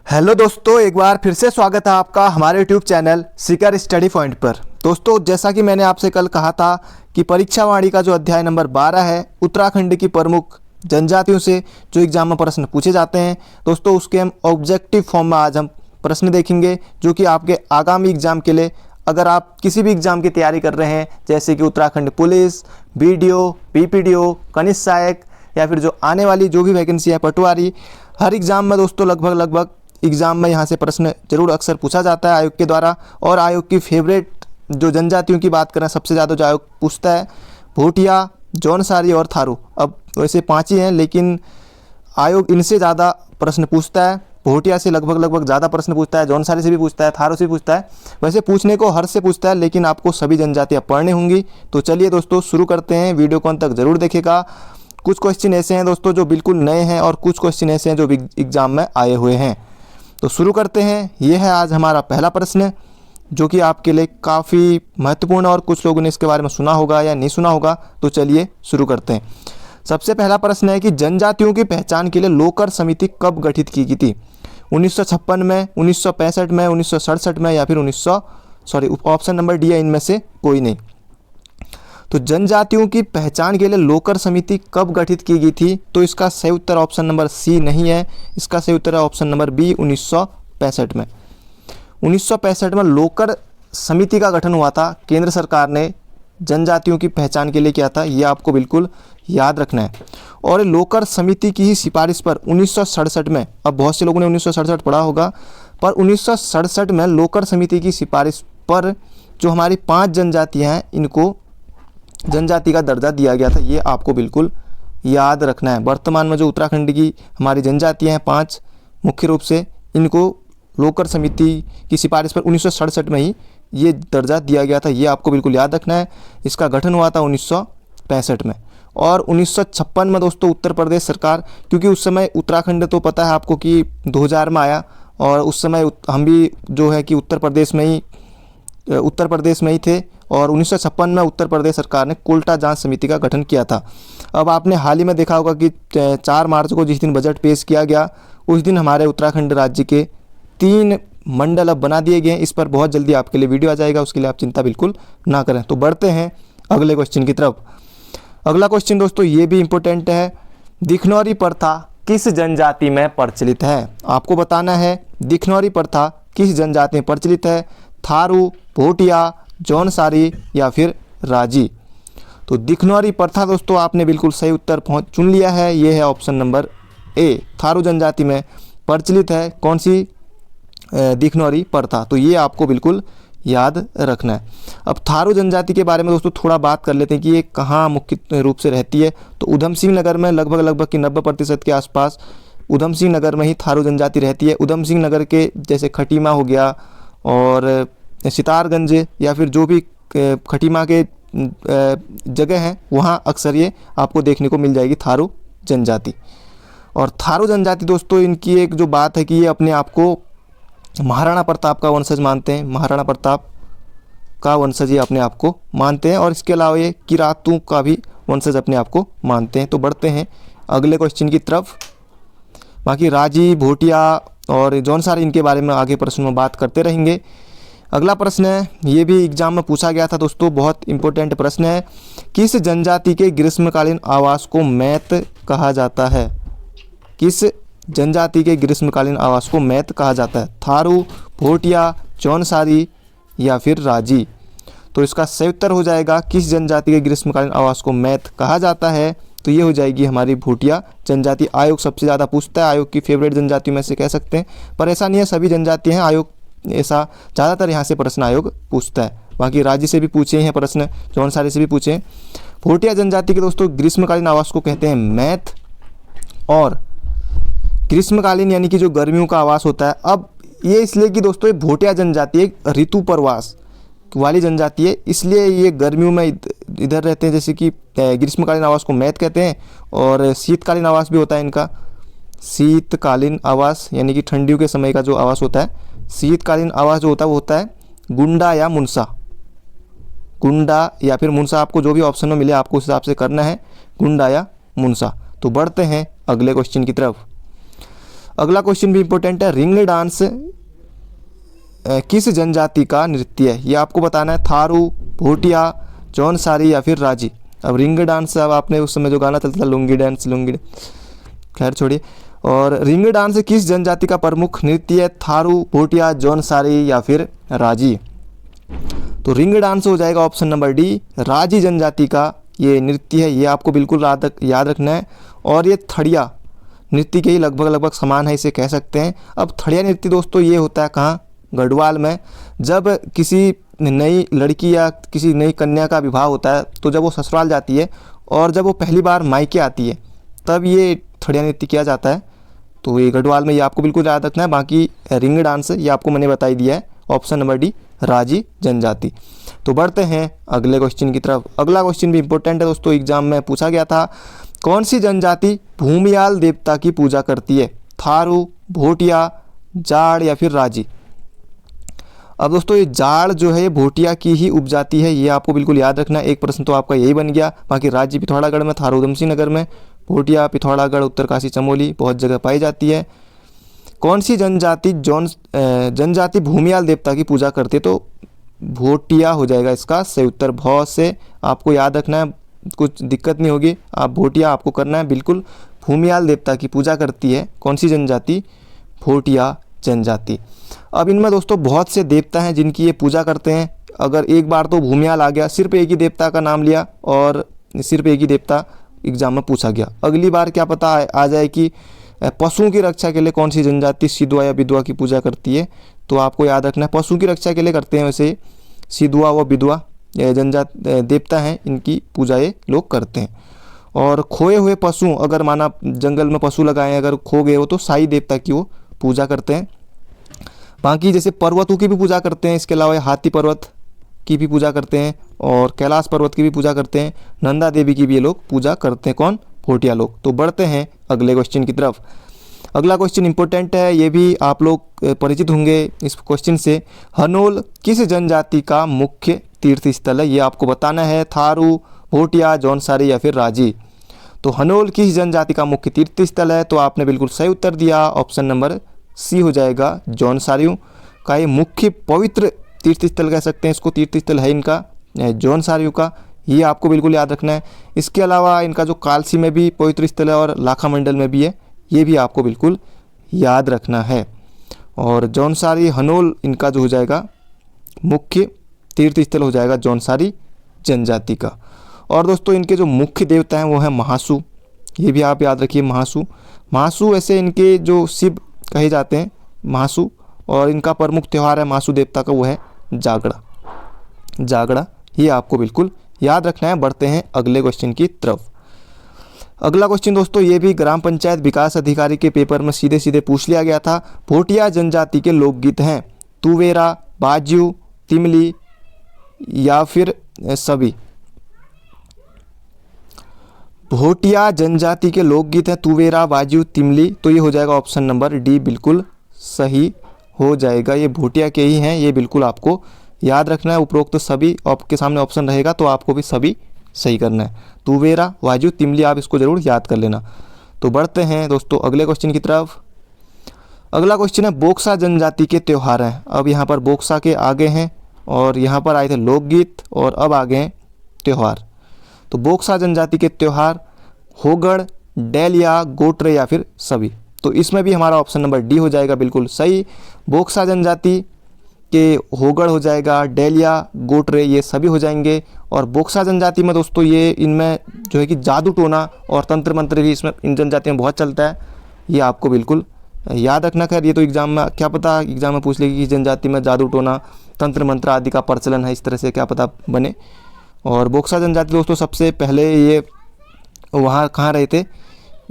Hello दोस्तों, एक बार फिर से स्वागत है आपका हमारे YouTube channel Sikar study point पर। दोस्तों, जैसा कि मैंने आपसे कल कहा था कि परीक्षा वाणी का जो अध्याय नंबर 12 है, उत्तराखंड की प्रमुख जनजातियों से जो एग्जाम में प्रश्न पूछे जाते हैं, दोस्तों उसके हम ऑब्जेक्टिव फॉर्म में आज हम प्रश्न देखेंगे, जो कि आपके आगामी एग्जाम के लिए, अगर आप किसी भी एग्जाम की तैयारी कर रहे हैं, जैसे कि उत्तराखंड पुलिस, बीडीओ, पीपीडीओ, कनिष्ठ सहायक, या फिर जो आने वाली जो भी वैकेंसी है पटवारी, हर एग्जाम में दोस्तों लगभग एग्जाम में यहाँ से प्रश्न जरूर अक्सर पूछा जाता है आयोग के द्वारा। और आयोग की फेवरेट जो जनजातियों की बात करें, सबसे ज़्यादा जो आयोग पूछता है, भोटिया, जौनसारी और थारू। अब वैसे 5 ही हैं, लेकिन आयोग इनसे ज़्यादा प्रश्न पूछता है। भोटिया से लगभग ज़्यादा प्रश्न पूछता है, जौनसारी से भी पूछता है, थारू से भी पूछता है। वैसे पूछने को हर से पूछता है, लेकिन आपको सभी जनजातियाँ पढ़नी होंगी। तो चलिए दोस्तों शुरू करते हैं, वीडियो को अंत तक जरूर देखेगा। कुछ क्वेश्चन ऐसे हैं दोस्तों जो बिल्कुल नए हैं, और कुछ क्वेश्चन ऐसे हैं जो एग्जाम में आए हुए हैं। तो शुरू करते हैं। ये है आज हमारा पहला प्रश्न, जो कि आपके लिए काफ़ी महत्वपूर्ण, और कुछ लोगों ने इसके बारे में सुना होगा या नहीं सुना होगा। तो चलिए शुरू करते हैं। सबसे पहला प्रश्न है कि जनजातियों की पहचान के लिए लोकर समिति कब गठित की गई थी? 1956 में, 1965 में, 1967 में, या फिर ऑप्शन नंबर डी है इनमें से कोई नहीं। तो जनजातियों की पहचान के लिए लोकर समिति कब गठित की गई थी? तो इसका सही उत्तर ऑप्शन नंबर सी नहीं है, इसका सही उत्तर है ऑप्शन नंबर बी, 1965 में। 1965 में लोकर समिति का गठन हुआ था। केंद्र सरकार ने जनजातियों की पहचान के लिए किया था, यह आपको बिल्कुल याद रखना है। और लोकर समिति की ही सिफारिश पर 1967 में, अब बहुत से लोगों ने 1967 पढ़ा होगा, पर 1967 में लोकर समिति की सिफारिश पर जो हमारी 5 जनजातियाँ हैं, इनको जनजाति का दर्जा दिया गया था। ये आपको बिल्कुल याद रखना है। वर्तमान में जो उत्तराखंड की हमारी जनजातियां हैं 5 मुख्य रूप से, इनको लोकर समिति की सिफारिश पर 1967 में ही ये दर्जा दिया गया था। ये आपको बिल्कुल याद रखना है। इसका गठन हुआ था 1965 में। और 1956 में दोस्तों उत्तर प्रदेश सरकार, क्योंकि उस समय उत्तराखंड तो पता है आपको कि 2000 में आया, और उस समय हम भी जो है कि उत्तर प्रदेश में ही थे। और 1956 में उत्तर प्रदेश सरकार ने कोल्टा जांच समिति का गठन किया था। अब आपने हाल ही में देखा होगा कि 4 मार्च को जिस दिन बजट पेश किया गया, उस दिन हमारे उत्तराखंड राज्य के 3 मंडल अब बना दिए गए हैं। इस पर बहुत जल्दी आपके लिए वीडियो आ जाएगा, उसके लिए आप चिंता बिल्कुल ना करें। तो बढ़ते हैं अगले क्वेश्चन की तरफ। अगला क्वेश्चन दोस्तों ये भी इम्पोर्टेंट है। दिखनौरी प्रथा किस जनजाति में प्रचलित है? आपको बताना है दिखनौरी प्रथा किस जनजाति में प्रचलित है। थारू, भोटिया, जौनसारी या फिर राजी। तो दिखनौरी प्रथा दोस्तों आपने बिल्कुल सही उत्तर चुन लिया है। ये है ऑप्शन नंबर ए, थारू जनजाति में प्रचलित है कौन सी दिखनौरी प्रथा। तो ये आपको बिल्कुल याद रखना है। अब थारू जनजाति के बारे में दोस्तों थोड़ा बात कर लेते हैं कि ये कहाँ मुख्य रूप से रहती है। तो उधम सिंह नगर में लगभग कि 90% के आसपास उधम सिंह नगर में ही थारू जनजाति रहती है। उधम सिंह नगर के जैसे खटीमा हो गया, और सितारगंज, या फिर जो भी खटीमा के जगह हैं, वहाँ अक्सर ये आपको देखने को मिल जाएगी थारू जनजाति। और थारू जनजाति दोस्तों इनकी एक जो बात है कि ये अपने आप को महाराणा प्रताप का वंशज मानते हैं। महाराणा प्रताप का वंशज ये अपने आप को मानते हैं, और इसके अलावा ये किरातों का भी वंशज अपने आप को मानते हैं। तो बढ़ते हैं अगले क्वेश्चन की तरफ। बाकी राजी, भोटिया और जौनसारी इनके बारे में आगे प्रश्न में बात करते रहेंगे। अगला प्रश्न है, ये भी एग्जाम में पूछा गया था दोस्तों, बहुत इंपॉर्टेंट प्रश्न है। किस जनजाति के ग्रीष्मकालीन आवास को मैत कहा जाता है? किस जनजाति के ग्रीष्मकालीन आवास को मैत कहा जाता है? थारू, भोटिया, जौनसारी या फिर राजी। तो इसका सही उत्तर हो जाएगा किस जनजाति के ग्रीष्मकालीन आवास को मैत कहा जाता है। तो ये हो जाएगी हमारी भोटिया जनजाति। आयोग सबसे ज़्यादा पूछता है, आयोग की फेवरेट जनजातियों में से कह सकते हैं, पर ऐसा नहीं है, सभी जनजातियाँ हैं। आयोग ऐसा ज़्यादातर यहाँ से प्रश्न आयोग पूछता है। बाकी राज्य से भी पूछे हैं प्रश्न, जौनसारी से भी पूछे। भोटिया जनजाति के दोस्तों ग्रीष्मकालीन आवास को कहते हैं मैत। और ग्रीष्मकालीन यानी कि जो गर्मियों का आवास होता है, अब ये इसलिए कि दोस्तों ये भोटिया जनजाति एक ऋतु प्रवास वाली जनजाति है, इसलिए ये गर्मियों में इधर रहते हैं। जैसे कि ग्रीष्मकालीन आवास को मैत कहते हैं, और शीतकालीन आवास भी होता है इनका। शीतकालीन आवास यानी कि ठंडियों के समय का जो आवास होता है, शीतकालीन आवास जो होता है वो होता है गुंडा या मुनसा। गुंडा या फिर मुनसा, आपको जो भी ऑप्शन में मिले आपको उस हिसाब से करना है, गुंडा या मुनसा। तो बढ़ते हैं अगले क्वेश्चन की तरफ। अगला क्वेश्चन भी इंपॉर्टेंट है, रिंग डांस किस जनजाति का नृत्य है? ये आपको बताना है, थारू, भोटिया, जौनसारी या फिर राजी। अब रिंग डांस, अब आपने उस समय जो गाना चलता था लुंगी डांस, लुंगी, खैर छोड़िए। और रिंग डांस किस जनजाति का प्रमुख नृत्य है? थारू, भोटिया, जौनसारी या फिर राजी। तो रिंग डांस हो जाएगा ऑप्शन नंबर डी, राजी जनजाति का ये नृत्य है। ये आपको बिल्कुल याद रखना है। और ये थड़िया नृत्य के ही लगभग समान है, इसे कह सकते हैं। अब थड़िया नृत्य दोस्तों ये होता है कहाँ? गढ़वाल में। जब किसी नई लड़की या किसी नई कन्या का विवाह होता है तो जब वो ससुराल जाती है और जब वो पहली बार मायके आती है तब ये थड़िया नृत्य किया जाता है। तो ये गढ़वाल में, ये आपको बिल्कुल याद रखना है। बाकी रिंग डांस ये आपको मैंने बता ही दिया है, ऑप्शन नंबर डी, राजी जनजाति। तो बढ़ते हैं अगले क्वेश्चन की तरफ। अगला क्वेश्चन भी इंपॉर्टेंट है दोस्तों, एग्जाम में पूछा गया था। कौन सी जनजाति भूमियाल देवता की पूजा करती है? थारू, भोटिया, जाड़ या फिर राजी। अब दोस्तों ये जाड़ जो है ये भोटिया की ही उपजाति है, ये आपको बिल्कुल याद रखना है। एक प्रश्न तो आपका यही बन गया। बाकी राजी पिथौरागढ़ में, थारू उधमसिंह नगर में, भोटिया पिथौरागढ़, उत्तरकाशी, चमोली बहुत जगह पाई जाती है। कौन सी जनजाति भूमियाल देवता की पूजा करती है? तो भोटिया हो जाएगा इसका सही उत्तर। भौ से आपको याद रखना है, कुछ दिक्कत नहीं होगी, आप भोटिया आपको करना है बिल्कुल। भूमियाल देवता की पूजा करती है कौन सी जनजाति? भोटिया जनजाति। अब इनमें दोस्तों बहुत से देवता हैं जिनकी ये पूजा करते हैं। अगर एक बार तो भूमियाल आ गया, सिर्फ एक ही देवता का नाम लिया और सिर्फ एक ही देवता एग्जाम में पूछा गया। अगली बार क्या पता आ जाए कि पशुओं की रक्षा के लिए कौन सी जनजाति सिधुआ या विधवा की पूजा करती है। तो आपको याद रखना है, पशु की रक्षा के लिए करते हैं वैसे सिधुआ व विधवा जनजाति देवता हैं, इनकी पूजा ये लोग करते हैं। और खोए हुए पशु, अगर माना जंगल में पशु लगाए अगर खो गए हो तो साई देवता की वो पूजा करते हैं। बाकी जैसे पर्वतों की भी पूजा करते हैं, इसके अलावा हाथी पर्वत की भी पूजा करते हैं और कैलाश पर्वत की भी पूजा करते हैं, नंदा देवी की भी ये लोग पूजा करते हैं। कौन? भोटिया लोग। तो बढ़ते हैं अगले क्वेश्चन की तरफ। अगला क्वेश्चन इंपॉर्टेंट है, ये भी आप लोग परिचित होंगे इस क्वेश्चन से। हनोल किस जनजाति का मुख्य तीर्थ स्थल है? ये आपको बताना है, थारू, भोटिया, जौनसारी या फिर राजी। तो हनोल किस जनजाति का मुख्य तीर्थ स्थल है? तो आपने बिल्कुल सही उत्तर दिया, ऑप्शन नंबर सी हो जाएगा। जौनसारियों का ये मुख्य पवित्र तीर्थ स्थल कह सकते हैं इसको, तीर्थ स्थल है इनका जौनसारियों का, ये आपको बिल्कुल याद रखना है। इसके अलावा इनका जो कालसी में भी पवित्र स्थल है और लाखा मंडल में भी है, ये भी आपको बिल्कुल याद रखना है। और जौनसारी हनोल इनका जो हो जाएगा मुख्य तीर्थ स्थल हो जाएगा जौनसारी जनजाति का। और दोस्तों इनके जो मुख्य देवता हैं वो हैं महासू, ये भी आप याद रखिए। महासू ऐसे इनके जो शिव कहे जाते हैं महासू, और इनका प्रमुख त्यौहार है महासू देवता का, वो है जागड़ा। ये आपको बिल्कुल याद रखना है। बढ़ते हैं अगले क्वेश्चन की तरफ। अगला क्वेश्चन दोस्तों ये भी ग्राम पंचायत विकास अधिकारी के पेपर में सीधे सीधे पूछ लिया गया था। भोटिया जनजाति के लोकगीत हैं तुवेरा, बाजू, तिमली या फिर सभी। भोटिया जनजाति के लोकगीत हैं तुवेरा, बाजू, तिमली। तो ये हो जाएगा ऑप्शन नंबर डी, बिल्कुल सही हो जाएगा। ये भोटिया के ही हैं, ये बिल्कुल आपको याद रखना है। उपरोक्त सभी आपके सामने ऑप्शन रहेगा तो आपको भी सभी सही करना है। तुवेरा, वाजू, तिमली आप इसको जरूर याद कर लेना। तो बढ़ते हैं दोस्तों अगले क्वेश्चन की तरफ। अगला क्वेश्चन है बोक्सा जनजाति के त्यौहार हैं। अब यहाँ पर बोक्सा के आगे हैं और यहाँ पर आए थे लोकगीत और अब आगे हैं त्यौहार। तो बोक्सा जनजाति के त्यौहार होगड़, डेलिया, गोटरे या फिर सभी। तो इसमें भी हमारा ऑप्शन नंबर डी हो जाएगा बिल्कुल सही। बोक्सा जनजाति के होगड़ हो जाएगा, डेलिया, गोटरे ये सभी हो जाएंगे। और बोक्सा जनजाति में दोस्तों ये इनमें जो है कि जादू टोना और तंत्र मंत्र भी इसमें इन जनजाति में बहुत चलता है, ये आपको बिल्कुल याद रखना। खैर ये तो एग्जाम में क्या पता एग्जाम में पूछ लेगी कि जनजाति में जादू टोना तंत्र मंत्र आदि का प्रचलन है, इस तरह से क्या पता बने। और बोक्सा जनजाति दोस्तों सबसे पहले ये वहाँ कहाँ रहे थे,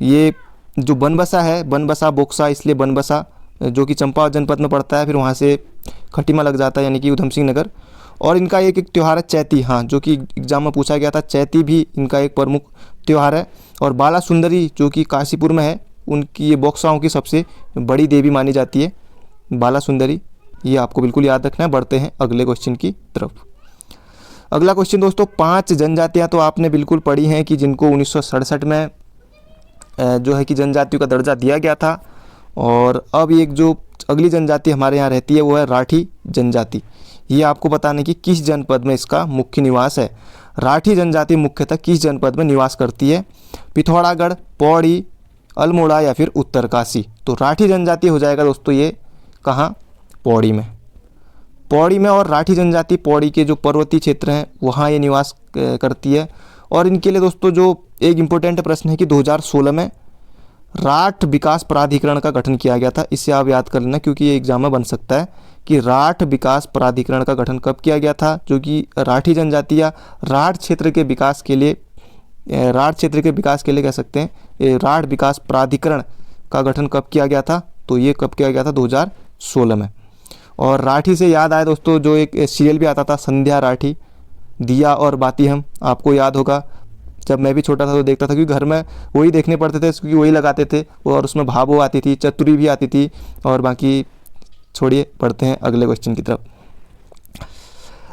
ये जो बनबसा है, बनबसा बोक्सा, इसलिए बनबसा जो कि चंपावत जनपद में पड़ता है, फिर वहाँ से खटीमा लग जाता है यानी कि उधमसिंह नगर। और इनका एक त्यौहार है चैती, हाँ जो कि एग्जाम में पूछा गया था, चैती भी इनका एक प्रमुख त्यौहार है। और बाला सुंदरी जो कि काशीपुर में है, उनकी ये बोक्साओं की सबसे बड़ी देवी मानी जाती है बाला सुंदरी, ये आपको बिल्कुल याद रखना है। बढ़ते हैं अगले क्वेश्चन की तरफ। अगला क्वेश्चन दोस्तों 5 जनजातियाँ तो आपने बिल्कुल पढ़ी हैं कि जिनको 1967 में जो है कि जनजातियों का दर्जा दिया गया था। और अब एक जो अगली जनजाति हमारे यहाँ रहती है वो है राठी जनजाति। ये आपको बताने कि किस जनपद में इसका मुख्य निवास है। राठी जनजाति मुख्यतः किस जनपद में निवास करती है? पिथौरागढ़, पौड़ी, अल्मोड़ा या फिर उत्तरकाशी। तो राठी जनजाति हो जाएगा दोस्तों ये कहाँ? पौड़ी में। पौड़ी में। और राठी जनजाति पौड़ी के जो पर्वतीय क्षेत्र हैं वहाँ ये निवास करती है। और इनके लिए दोस्तों जो एक इम्पोर्टेंट प्रश्न है कि 2016 में राठ विकास प्राधिकरण का गठन किया गया था। इसे आप याद कर लेना क्योंकि ये एग्जाम में बन सकता है कि राठ विकास प्राधिकरण का गठन कब किया गया था, जो कि राठी जनजाति या राठ क्षेत्र के विकास के लिए कह सकते हैं। राठ विकास प्राधिकरण का गठन कब किया गया था? तो ये कब किया गया था? 2016 में। और राठी से याद आया दोस्तों, जो एक सीरियल भी आता था संध्या राठी, दिया और बाती हम, आपको याद होगा। जब मैं भी छोटा था तो देखता था क्योंकि घर में वही देखने पड़ते थे, क्योंकि वही लगाते थे। और उसमें भाभो आती थी, चतुरी भी आती थी। और बाकी छोड़िए, पढ़ते हैं अगले क्वेश्चन की तरफ।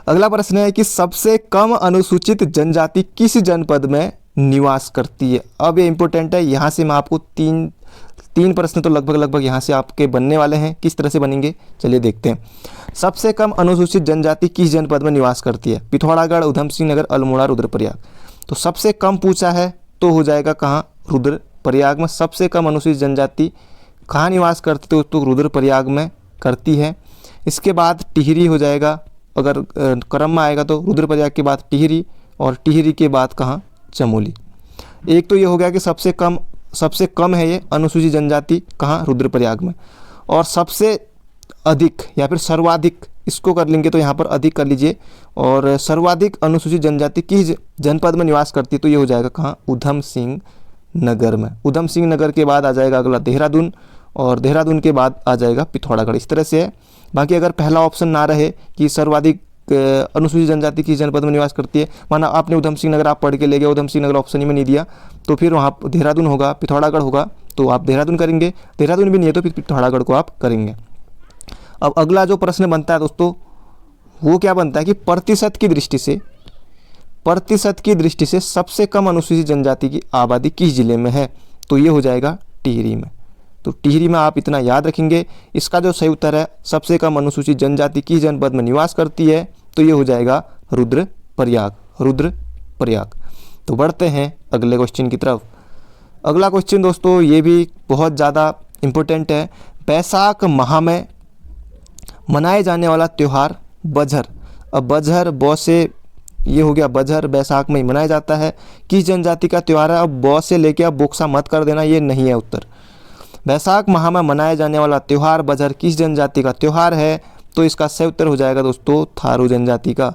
अगला प्रश्न है कि सबसे कम अनुसूचित जनजाति किस जनपद में निवास करती है? अब ये इंपॉर्टेंट है। यहाँ से मैं आपको तीन प्रश्न तो लगभग यहाँ से आपके बनने वाले हैं। किस तरह से बनेंगे चलिए देखते हैं। सबसे कम अनुसूचित जनजाति किस जनपद में निवास करती है? पिथौरागढ़, ऊधम सिंह नगर, अल्मोड़ा, रुद्रप्रयाग। तो सबसे कम पूछा है तो हो जाएगा कहाँ? रुद्रप्रयाग में। सबसे कम अनुसूचित जनजाति कहाँ निवास करती है? तो रुद्रप्रयाग में करती है। इसके बाद टिहरी हो जाएगा, अगर क्रम में आएगा तो रुद्रप्रयाग के बाद टिहरी, और टिहरी के बाद कहाँ? चमोली। एक तो ये हो गया कि सबसे कम है ये अनुसूचित जनजाति कहाँ? रुद्रप्रयाग में। और सबसे अधिक या फिर सर्वाधिक, इसको कर लेंगे तो यहाँ पर अधिक कर लीजिए। और सर्वाधिक अनुसूचित जनजाति किस जनपद में निवास करती है? तो ये हो जाएगा कहाँ? ऊधम सिंह नगर में। ऊधम सिंह नगर के बाद आ जाएगा अगला देहरादून, और देहरादून के बाद आ जाएगा पिथौरागढ़। इस तरह से है। बाकी अगर पहला ऑप्शन ना रहे कि सर्वाधिक अनुसूचित जनजाति किस जनपद में निवास करती है, माना आपने ऊधम सिंह नगर आप पढ़ के ले गए, ऊधम सिंह नगर ऑप्शन ही में नहीं दिया, तो फिर वहाँ देहरादून होगा, पिथौरागढ़ होगा, तो आप देहरादून करेंगे। देहरादून भी नहीं है तो फिर पिथौरागढ़ को आप करेंगे। अब अगला जो प्रश्न बनता है दोस्तों वो क्या बनता है कि प्रतिशत की दृष्टि से सबसे कम अनुसूचित जनजाति की आबादी किस जिले में है? तो ये हो जाएगा टिहरी में। तो टिहरी में आप इतना याद रखेंगे। इसका जो सही उत्तर है सबसे कम अनुसूचित जनजाति किस जनपद में निवास करती है? तो ये हो जाएगा रुद्रप्रयाग। तो बढ़ते हैं अगले क्वेश्चन की तरफ। अगला क्वेश्चन दोस्तों ये भी बहुत ज़्यादा इम्पोर्टेंट है। बैसाख माह में मनाए जाने वाला त्यौहार बझर। अब बझर बौ से ये हो गया, बझर बैसाख में ही मनाया जाता है। किस जनजाति का त्यौहार है? अब बौ से लेके अब बोक्सा मत कर देना, ये नहीं है उत्तर। बैसाख माह में मनाए जाने वाला त्यौहार बझर किस जनजाति का त्यौहार है? तो इसका सही उत्तर हो जाएगा दोस्तों थारू जनजाति का।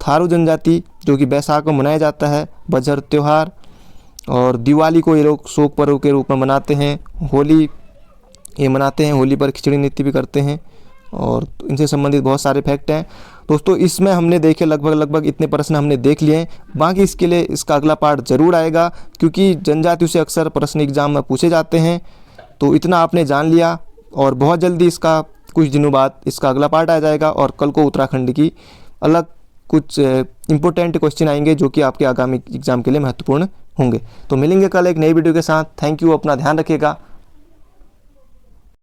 थारू जनजाति जो कि बैसाख में मनाया जाता है बझर त्यौहार। और दिवाली को ये लोग शोक पर्व के रूप में मनाते हैं। होली ये मनाते हैं, होली पर खिचड़ी नृत्य भी करते हैं। और इनसे संबंधित बहुत सारे फैक्ट हैं दोस्तों। इसमें हमने देखे लगभग इतने प्रश्न हमने देख लिए हैं। बाकी इसके लिए इसका अगला पार्ट जरूर आएगा, क्योंकि जनजातियों से अक्सर प्रश्न एग्जाम में पूछे जाते हैं। तो इतना आपने जान लिया, और बहुत जल्दी इसका कुछ दिनों बाद इसका अगला पार्ट आ जाएगा। और कल को उत्तराखंड की अलग कुछ इंपॉर्टेंट क्वेश्चन आएंगे जो कि आपके आगामी एग्जाम के लिए महत्वपूर्ण होंगे। तो मिलेंगे कल एक नई वीडियो के साथ। थैंक यू, अपना ध्यान रखिएगा।